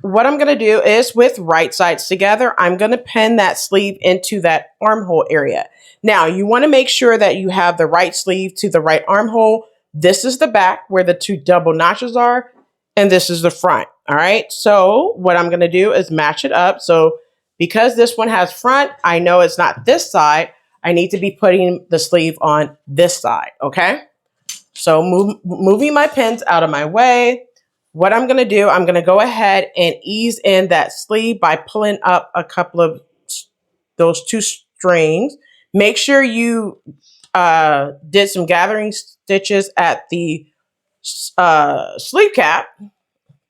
what I'm gonna do is with right sides together, I'm gonna pin that sleeve into that armhole area. Now you wanna make sure that you have the right sleeve to the right armhole. This is the back where the two double notches are, and this is the front, all right? So what I'm gonna do is match it up. So because this one has front, I know it's not this side, I need to be putting the sleeve on this side, okay? So moving my pins out of my way. What I'm gonna do, I'm gonna go ahead and ease in that sleeve by pulling up a couple of those two strings. Make sure you did some gathering stitches at the sleeve cap.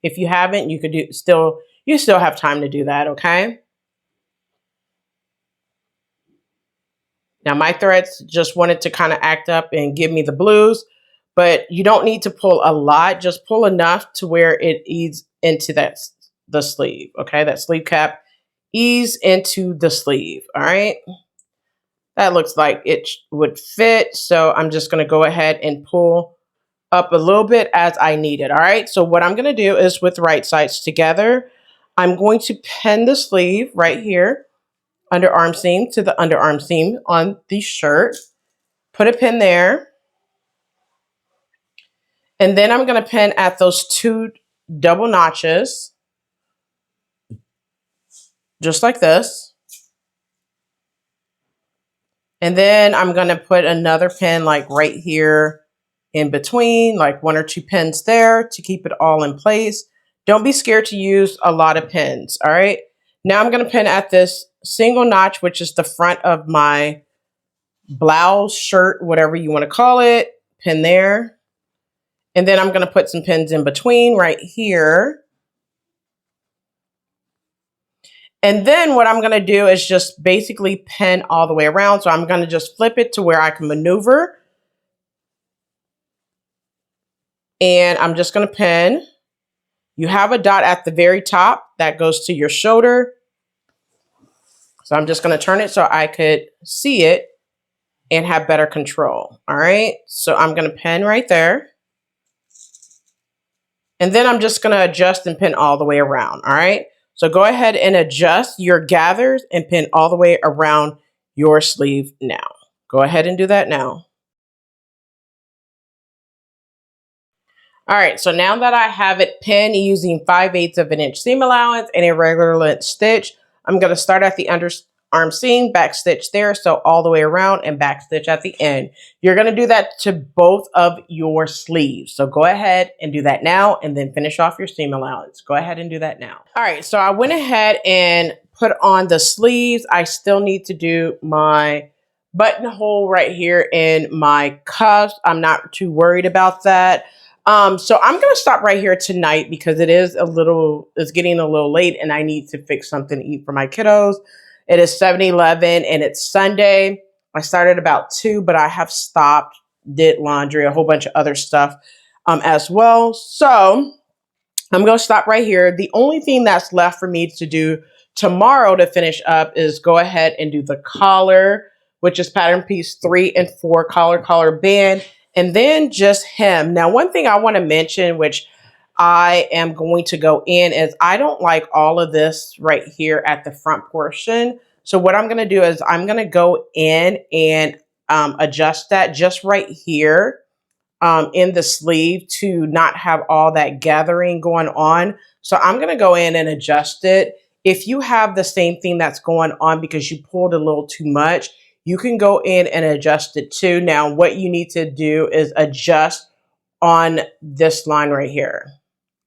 If you haven't, you could do you still have time to do that, okay? Now my threads just wanted to kind of act up and give me the blues, but you don't need to pull a lot. Just pull enough to where it eases into the sleeve, okay? That sleeve cap ease into the sleeve, all right? That looks like it would fit, so I'm just gonna go ahead and pull up a little bit as I need it, all right? So what I'm gonna do is with right sides together, I'm going to pin the sleeve right here, underarm seam to the underarm seam on the shirt. Put a pin there. And then I'm going to pin at those two double notches, just like this. And then I'm going to put another pin like right here in between, like one or two pins there to keep it all in place. Don't be scared to use a lot of pins, all right? Now I'm going to pin at this single notch, which is the front of my blouse, shirt, whatever you want to call it. Pin there. And then I'm going to put some pins in between right here. And then what I'm going to do is just basically pin all the way around. So I'm going to just flip it to where I can maneuver. And I'm just going to pin. You have a dot at the very top that goes to your shoulder. So I'm just going to turn it so I could see it and have better control. All right. So I'm going to pin right there. And then I'm just going to adjust and pin all the way around. All right. So go ahead and adjust your gathers and pin all the way around your sleeve now. Go ahead and do that now. All right, so now that I have it pinned using 5/8 of an inch seam allowance and a regular length stitch, I'm going to start at the underarm seam, back stitch there, so all the way around and back stitch at the end. You're going to do that to both of your sleeves. So go ahead and do that now and then finish off your seam allowance. Go ahead and do that now. All right, so I went ahead and put on the sleeves. I still need to do my buttonhole right here in my cuffs. I'm not too worried about that. So I'm gonna stop right here tonight because it's getting a little late and I need to fix something to eat for my kiddos. It is 7-Eleven and it's Sunday. I started about 2, but I have stopped, did laundry, a whole bunch of other stuff as well. So I'm going to stop right here. The only thing that's left for me to do tomorrow to finish up is go ahead and do the collar, which is pattern piece 3 and 4, collar band, and then just hem. Now, one thing I want to mention, which I am going to go in, is I don't like all of this right here at the front portion. So what I'm going to do is I'm going to go in and adjust that just right here in the sleeve to not have all that gathering going on. So I'm going to go in and adjust it. If you have the same thing that's going on because you pulled a little too much, you can go in and adjust it too. Now, what you need to do is adjust on this line right here.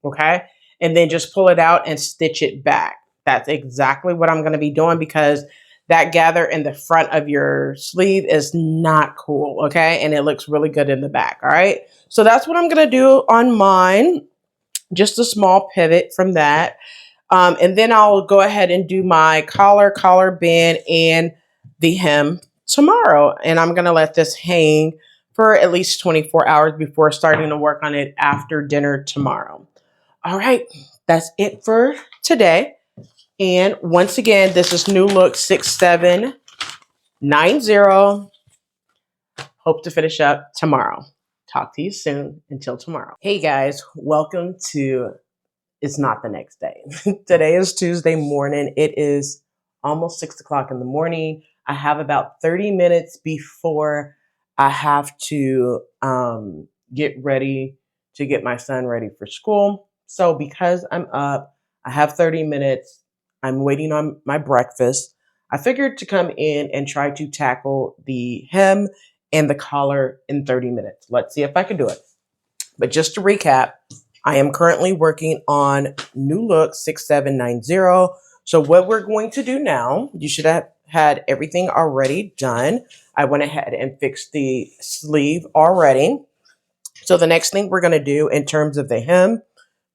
Okay. And then just pull it out and stitch it back. That's exactly what I'm going to be doing because that gather in the front of your sleeve is not cool. Okay. And it looks really good in the back. All right. So that's what I'm going to do on mine. Just a small pivot from that. And then I'll go ahead and do my collar band, and the hem tomorrow. And I'm going to let this hang for at least 24 hours before starting to work on it after dinner tomorrow. All right, that's it for today. And once again, this is New Look 6790. Hope to finish up tomorrow. Talk to you soon. Until tomorrow. Hey guys, welcome to It's Not the Next Day. Today is Tuesday morning. It is almost 6 o'clock in the morning. I have about 30 minutes before I have to get ready to get my son ready for school. So because I'm up, I have 30 minutes. I'm waiting on my breakfast. I figured to come in and try to tackle the hem and the collar in 30 minutes. Let's see if I can do it. But just to recap, I am currently working on New Look 6790. So what we're going to do now, you should have had everything already done. I went ahead and fixed the sleeve already. So the next thing we're going to do in terms of the hem,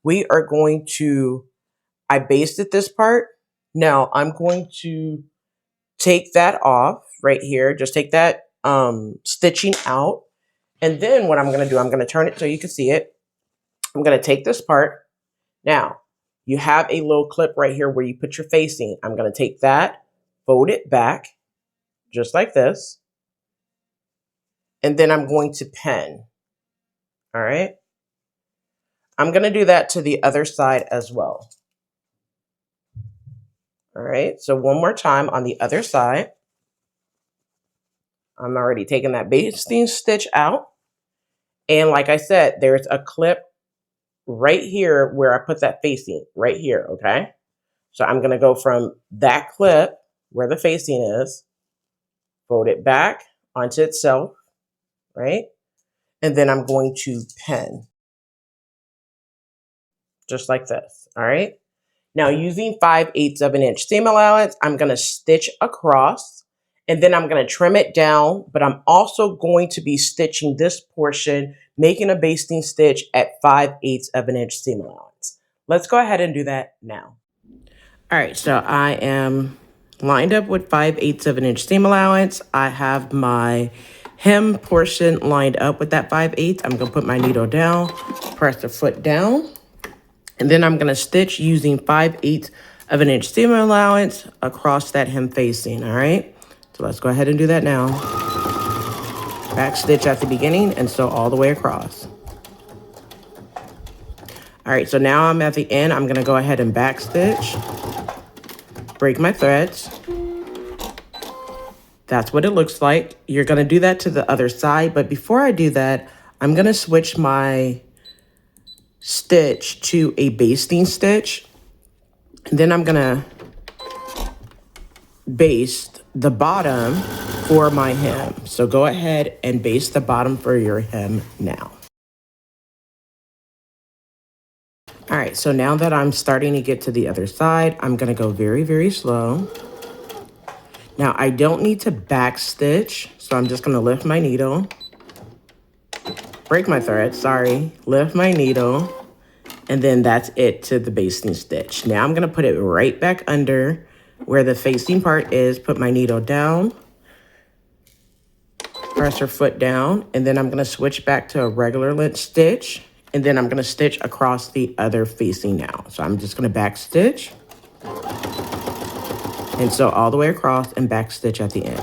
we are going to, I basted this part. Now I'm going to take that off right here. Just take that stitching out. And then what I'm going to do, I'm going to turn it so you can see it. I'm going to take this part. Now, you have a little clip right here where you put your facing. I'm going to take that, fold it back, just like this. And then I'm going to pin. All right. I'm going to do that to the other side as well. All right. So one more time on the other side. I'm already taking that basting stitch out. And like I said, there's a clip right here where I put that facing right here. Okay. So I'm going to go from that clip where the facing is, fold it back onto itself, right? And then I'm going to pin just like this. All right. Now using 5/8 of an inch seam allowance, I'm going to stitch across and then I'm going to trim it down, but I'm also going to be stitching this portion, making a basting stitch at 5/8 of an inch seam allowance. Let's go ahead and do that now. All right, so I am lined up with 5/8 of an inch seam allowance. I have my hem portion lined up with that 5/8. I'm going to put my needle down, press the foot down, and then I'm going to stitch using 5/8 of an inch seam allowance across that hem facing. All right, so let's go ahead and do that now. Back stitch at the beginning and sew all the way across. All right, so now I'm at the end. I'm going to go ahead and back stitch. Break my threads. That's what it looks like. You're going to do that to the other side, but before I do that, I'm going to switch my stitch to a basting stitch. And then I'm going to baste the bottom for my hem. So go ahead and baste the bottom for your hem now. All right, so now that I'm starting to get to the other side, I'm going to go very, very slow. Now, I don't need to back stitch, so I'm just going to lift my needle, break my thread, sorry, lift my needle, and then that's it to the basting stitch. Now I'm gonna put it right back under where the facing part is, put my needle down, press her foot down, and then I'm gonna switch back to a regular length stitch, and then I'm gonna stitch across the other facing now. So I'm just gonna back stitch, and sew all the way across and back stitch at the end.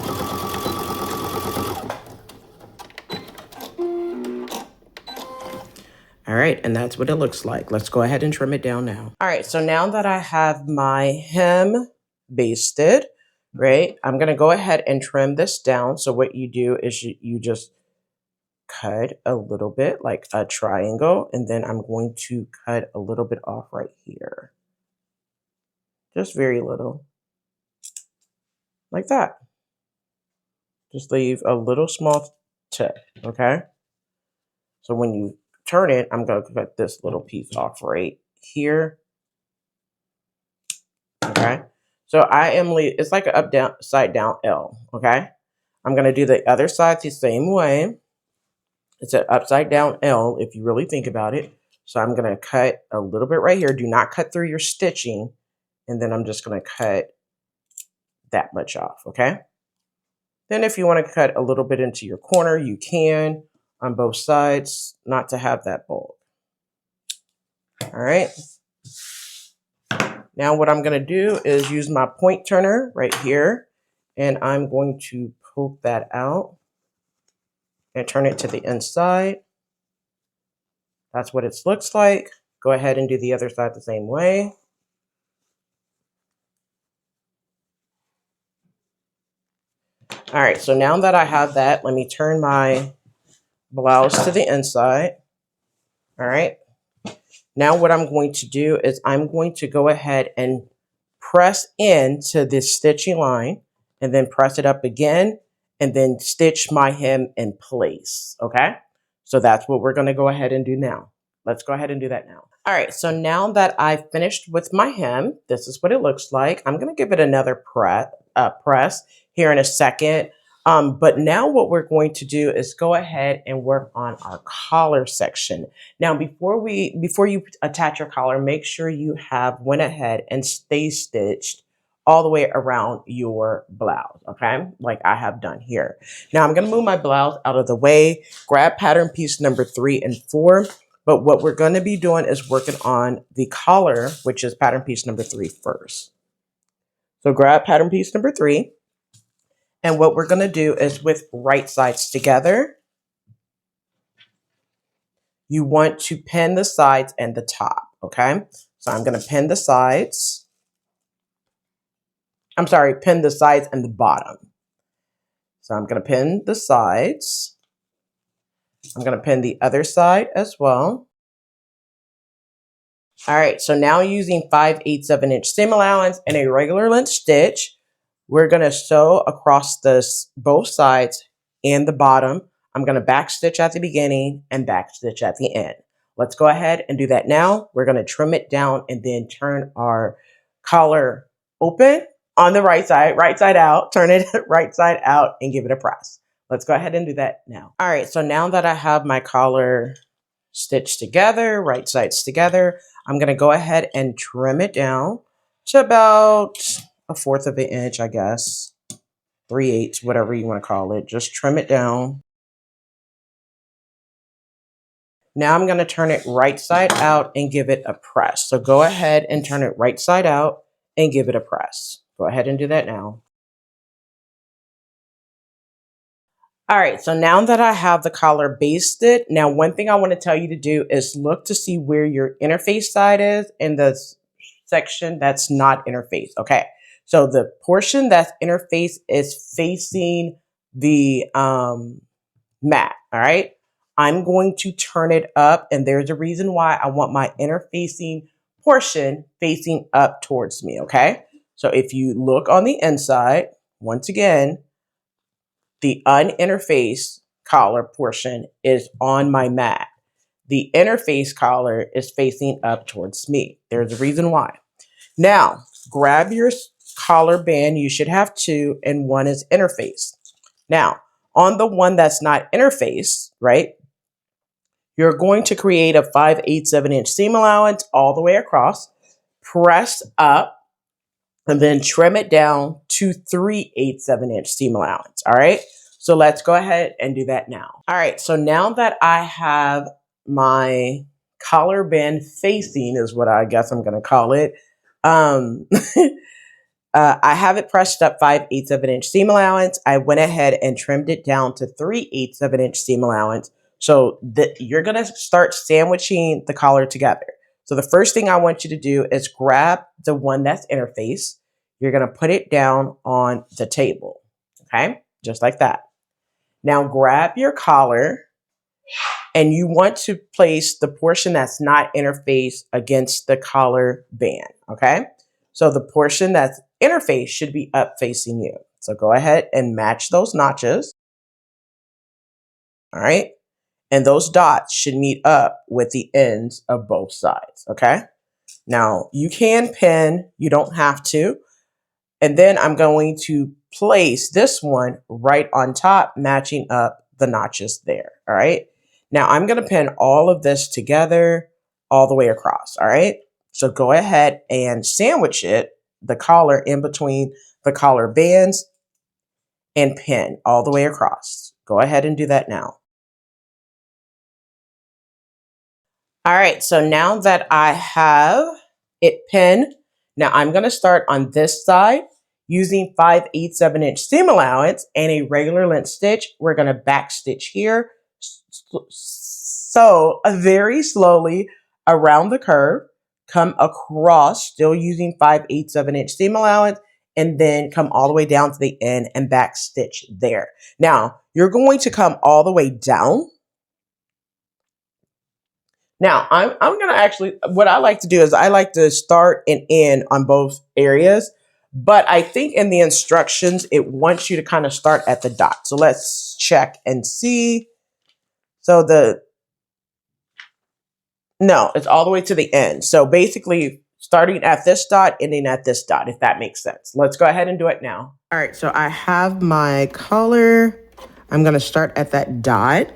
All right, and that's what it looks like. Let's go ahead and trim it down now. All right, so now that I have my hem basted, right, I'm gonna go ahead and trim this down. So what you do is you just cut a little bit like a triangle, and then I'm going to cut a little bit off right here. Just very little, like that. Just leave a little small tip, okay? So when you turn it, I'm gonna cut this little piece off right here. Okay, so it's like an up, down, side down L, okay? I'm gonna do the other side the same way. It's an upside down L if you really think about it. So I'm gonna cut a little bit right here. Do not cut through your stitching. And then I'm just gonna cut that much off, okay? Then if you wanna cut a little bit into your corner, you can on both sides, not to have that bulge. All right. Now what I'm gonna do is use my point turner right here, and I'm going to poke that out and turn it to the inside. That's what it looks like. Go ahead and do the other side the same way. All right, so now that I have that, let me turn my blouse to the inside. All right. Now what I'm going to do is I'm going to go ahead and press into this stitching line and then press it up again and then stitch my hem in place, okay? So that's what we're gonna go ahead and do now. Let's go ahead and do that now. All right, so now that I've finished with my hem, this is what it looks like. I'm gonna give it another press here in a second. But now what we're going to do is go ahead and work on our collar section. Now, before you attach your collar, make sure you have went ahead and stay stitched all the way around your blouse, okay? Like I have done here. Now I'm gonna move my blouse out of the way, grab pattern piece number 3 and 4. But what we're gonna be doing is working on the collar, which is pattern piece number 3 first. So grab pattern piece number 3. And what we're going to do is with right sides together, you want to pin the sides and the top, okay? So I'm going to pin the sides. I'm sorry, pin the sides and the bottom. So I'm going to pin the sides. I'm going to pin the other side as well. All right, so now using 5/8 of an inch seam allowance and a regular length stitch, we're going to sew across both sides and the bottom. I'm going to back stitch at the beginning and back stitch at the end. Let's go ahead and do that now. We're going to trim it down and then turn our collar open on the right side out, turn it right side out and give it a press. Let's go ahead and do that now. All right, so now that I have my collar stitched together, right sides together, I'm going to go ahead and trim it down to about 1/4 of an inch, I guess, 3/8, whatever you want to call it. Just trim it down. Now I'm going to turn it right side out and give it a press. So go ahead and turn it right side out and give it a press. Go ahead and do that now. All right, so now that I have the collar basted, now one thing I want to tell you to do is look to see where your interface side is in the section that's not interface, okay? So the portion that's interface is facing the mat, all right? I'm going to turn it up, and there's a reason why I want my interfacing portion facing up towards me, okay? So if you look on the inside, once again, the uninterfaced collar portion is on my mat. The interface collar is facing up towards me. There's a reason why. Now, grab your collar band. You should have 2, and 1 is interfaced. Now, on the one that's not interfaced, right, You're going to create a 5/8 of an inch seam allowance all the way across, press up, and then trim it down to 3/8 of an inch seam allowance. All right. So let's go ahead and do that now. All right. So now that I have my collar band facing, is what I guess I'm going to call it. I have it pressed up 5/8 of an inch seam allowance. I went ahead and trimmed it down to 3/8 of an inch seam allowance. So you're going to start sandwiching the collar together. So the first thing I want you to do is grab the one that's interface. You're going to put it down on the table. Okay, just like that. Now grab your collar and you want to place the portion that's not interface against the collar band. Okay, so the portion that's interface should be up facing you. So go ahead and match those notches. All right. And those dots should meet up with the ends of both sides. Okay. Now you can pin, you don't have to. And then I'm going to place this one right on top, matching up the notches there. All right. Now I'm going to pin all of this together all the way across. All right. So go ahead and sandwich it, the collar in between the collar bands, and pin all the way across. Go ahead and do that now. All right, so now that I have it pinned, now I'm going to start on this side using 5/8 of an inch seam allowance and a regular length stitch. We're going to back stitch here. So very slowly around the curve, come across, still using 5/8 of an inch seam allowance, and then come all the way down to the end and back stitch there. Now, you're going to come all the way down. Now, I'm going to actually, what I like to do is I like to start and end on both areas, but I think in the instructions, it wants you to kind of start at the dot. So let's check and see. So no, it's all the way to the end. So basically starting at this dot, ending at this dot, if that makes sense. Let's go ahead and do it now. All right, so I have my collar. I'm going to start at that dot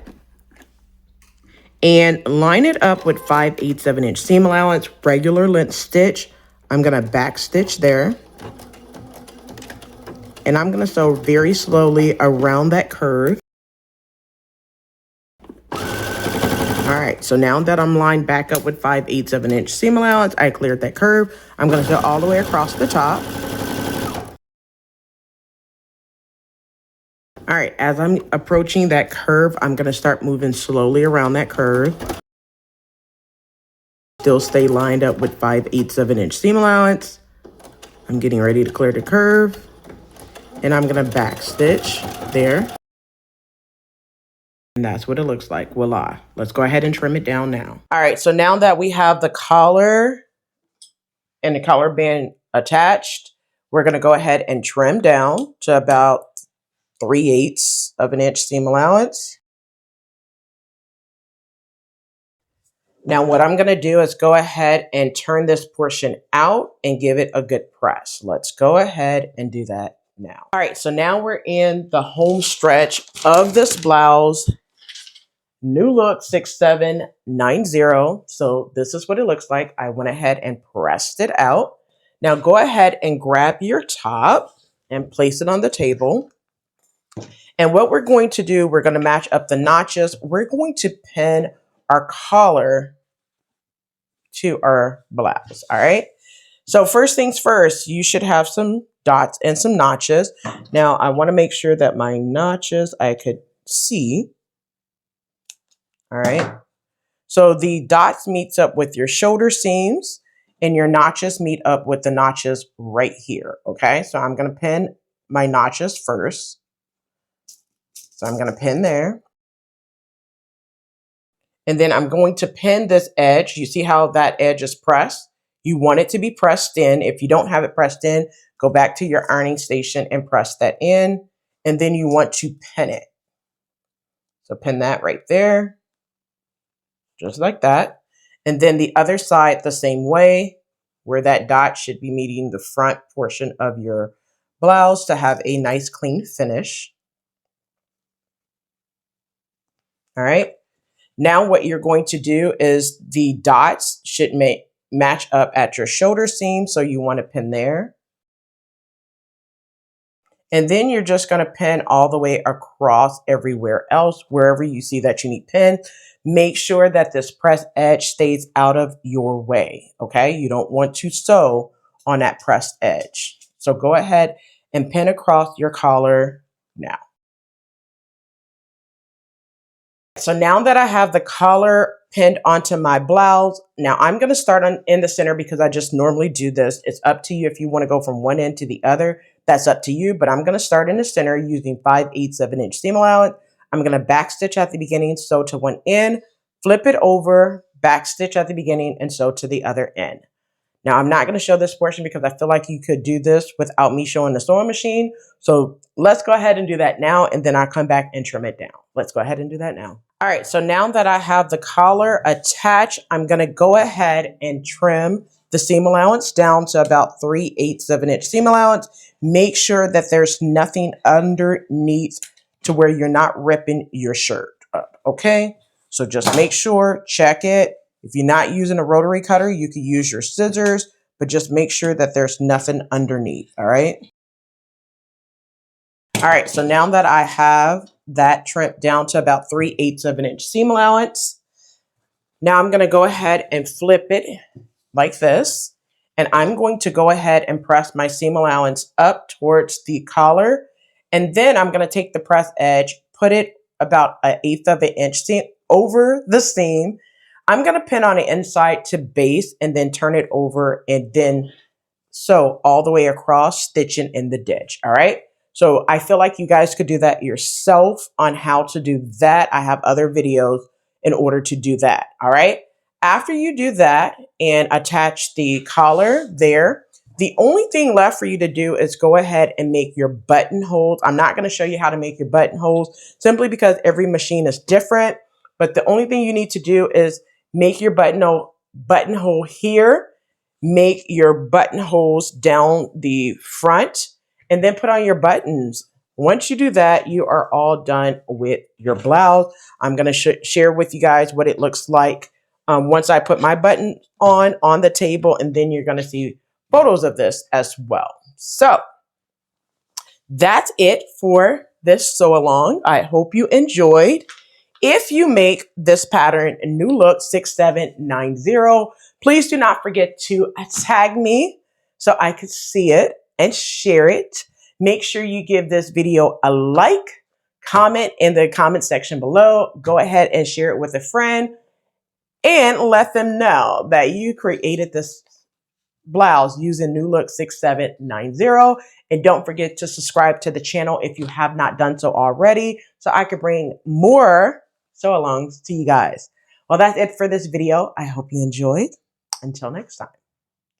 and line it up with 5/8 of an inch seam allowance, regular length stitch. I'm going to back stitch there. And I'm going to sew very slowly around that curve. All right, so now that I'm lined back up with 5/8 of an inch seam allowance, I cleared that curve. I'm going to sew all the way across the top. All right, as I'm approaching that curve, I'm going to start moving slowly around that curve. Still stay lined up with 5/8 of an inch seam allowance. I'm getting ready to clear the curve. And I'm going to back stitch there. And that's what it looks like. Voila. Let's go ahead and trim it down now. All right, so now that we have the collar and the collar band attached, we're going to go ahead and trim down to about 3/8 of an inch seam allowance. Now what I'm going to do is go ahead and turn this portion out and give it a good press. Let's go ahead and do that now. All right, so now we're in the home stretch of this blouse. New look 6790. So this is what it looks like. I went ahead and pressed it out. Now go ahead and grab your top and place it on the table. And what we're going to do, we're going to match up the notches. We're going to pin our collar to our blouse. All right. So first things first, you should have some dots and some notches. Now I want to make sure that my notches I could see. All right. So the dots meets up with your shoulder seams and your notches meet up with the notches right here. Okay. So I'm going to pin my notches first. So I'm going to pin there. And then I'm going to pin this edge. You see how that edge is pressed? You want it to be pressed in. If you don't have it pressed in, go back to your ironing station and press that in. And then you want to pin it. So pin that right there, just like that. And then the other side the same way, where that dot should be meeting the front portion of your blouse to have a nice clean finish. All right. Now what you're going to do is the dots should match up at your shoulder seam. So you want to pin there. And then you're just going to pin all the way across everywhere else, wherever you see that you need pin. Make sure that this press edge stays out of your way, okay? You don't want to sew on that pressed edge. So go ahead and pin across your collar now. So now that I have the collar pinned onto my blouse, now I'm going to start in the center because I just normally do this. It's up to you if you want to go from one end to the other. That's up to you, but I'm going to start in the center using 5/8 of an inch seam allowance. I'm going to back stitch at the beginning, sew to one end, flip it over, back stitch at the beginning, and sew to the other end. Now, I'm not going to show this portion because I feel like you could do this without me showing the sewing machine. So let's go ahead and do that now, and then I'll come back and trim it down. Let's go ahead and do that now. All right, so now that I have the collar attached, I'm going to go ahead and trim the seam allowance down to about 3/8 of an inch seam allowance. Make sure that there's nothing underneath to where you're not ripping your shirt up, okay? So just make sure, check it. If you're not using a rotary cutter, you could use your scissors, but just make sure that there's nothing underneath, all right? All right, so now that I have that trimmed down to about 3/8 of an inch seam allowance, now I'm gonna go ahead and flip it like this. And I'm going to go ahead and press my seam allowance up towards the collar. And then I'm gonna take the press edge, put it about 1/8 of an inch seam over the seam. I'm gonna pin on the inside to base and then turn it over and then sew all the way across, stitching in the ditch, all right? So I feel like you guys could do that yourself on how to do that. I have other videos in order to do that, all right? After you do that and attach the collar there, the only thing left for you to do is go ahead and make your buttonholes. I'm not going to show you how to make your buttonholes simply because every machine is different, but the only thing you need to do is make your buttonhole here, make your buttonholes down the front, and then put on your buttons. Once you do that, you are all done with your blouse. I'm going to share with you guys what it looks like once I put my button on the table, and then you're going to see photos of this as well. So that's it for this sew along. I hope you enjoyed. If you make this pattern New Look 6790, please do not forget to tag me so I could see it and share it. Make sure you give this video a like, comment in the comment section below. Go ahead and share it with a friend and let them know that you created this blouse using New Look 6790. And don't forget to subscribe to the channel if you have not done so already, so I could bring more sew-alongs to you guys. Well, that's it for this video. I hope you enjoyed. Until next time,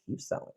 keep sewing.